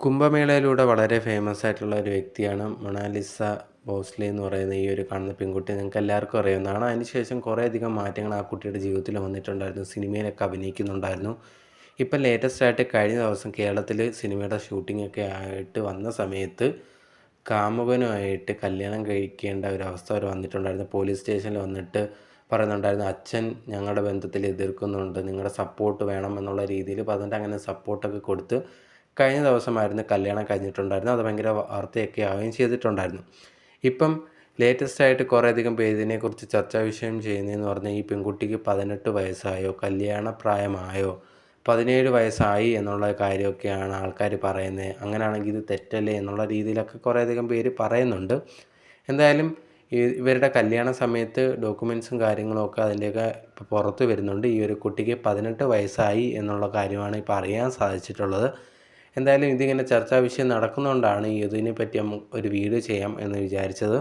കുംഭമേളയിലൂടെ വളരെ ഫേമസ് ആയിട്ടുള്ള ഒരു വ്യക്തിയാണ് മൊണാലിസ ഭോസ്ലെ എന്ന് പറയുന്ന ഈ ഒരു കാണുന്ന പെൺകുട്ടി. നിങ്ങൾക്ക് എല്ലാവർക്കും അറിയാവുന്നതാണ്. അതിനുശേഷം കുറേയധികം മാറ്റങ്ങൾ ആ കുട്ടിയുടെ ജീവിതത്തിൽ വന്നിട്ടുണ്ടായിരുന്നു. സിനിമയിലൊക്കെ അഭിനയിക്കുന്നുണ്ടായിരുന്നു. ഇപ്പം ലേറ്റസ്റ്റ് ആയിട്ട് കഴിഞ്ഞ ദിവസം കേരളത്തിൽ സിനിമയുടെ ഷൂട്ടിംഗ് ഒക്കെ ആയിട്ട് വന്ന സമയത്ത് കാമുകനുമായിട്ട് കല്യാണം കഴിക്കേണ്ട ഒരു അവസ്ഥ വരെ വന്നിട്ടുണ്ടായിരുന്നു. പോലീസ് സ്റ്റേഷനിൽ വന്നിട്ട് പറയുന്നുണ്ടായിരുന്നു, അച്ഛൻ ഞങ്ങളുടെ ബന്ധത്തിൽ എതിർക്കുന്നുണ്ട്, നിങ്ങളുടെ സപ്പോർട്ട് വേണം എന്നുള്ള രീതിയിൽ പറഞ്ഞിട്ട് അങ്ങനെ സപ്പോർട്ടൊക്കെ കൊടുത്ത് കഴിഞ്ഞ ദിവസമായിരുന്നു കല്യാണം കഴിഞ്ഞിട്ടുണ്ടായിരുന്നു. അത് ഭയങ്കര വാർത്തയൊക്കെ ആവുകയും ചെയ്തിട്ടുണ്ടായിരുന്നു. ഇപ്പം ലേറ്റസ്റ്റ് ആയിട്ട് കുറേയധികം പേര് ഇതിനെക്കുറിച്ച് ചർച്ചാ വിഷയം ചെയ്യുന്നതെന്ന് പറഞ്ഞാൽ ഈ പെൺകുട്ടിക്ക് 18 വയസ്സായോ, കല്യാണ പ്രായമായോ, 17 വയസ്സായി എന്നുള്ള കാര്യമൊക്കെയാണ് ആൾക്കാർ പറയുന്നത്. അങ്ങനെയാണെങ്കിൽ ഇത് തെറ്റല്ലേ എന്നുള്ള രീതിയിലൊക്കെ കുറേയധികം പേര് പറയുന്നുണ്ട്. എന്തായാലും ഇവരുടെ കല്യാണ സമയത്ത് ഡോക്യുമെൻറ്റ്സും കാര്യങ്ങളും ഒക്കെ അതിൻ്റെയൊക്കെ ഇപ്പോൾ പുറത്ത് വരുന്നുണ്ട്. ഈ ഒരു കുട്ടിക്ക് 18 വയസ്സായി എന്നുള്ള കാര്യമാണ് ഇപ്പോൾ അറിയാൻ സാധിച്ചിട്ടുള്ളത്. എന്തായാലും ഇതിങ്ങനെ ചർച്ചാ വിഷയം നടക്കുന്നതുകൊണ്ടാണ് ഇതിനെപ്പറ്റി ഒരു വീഡിയോ ചെയ്യാം എന്ന് വിചാരിച്ചത്.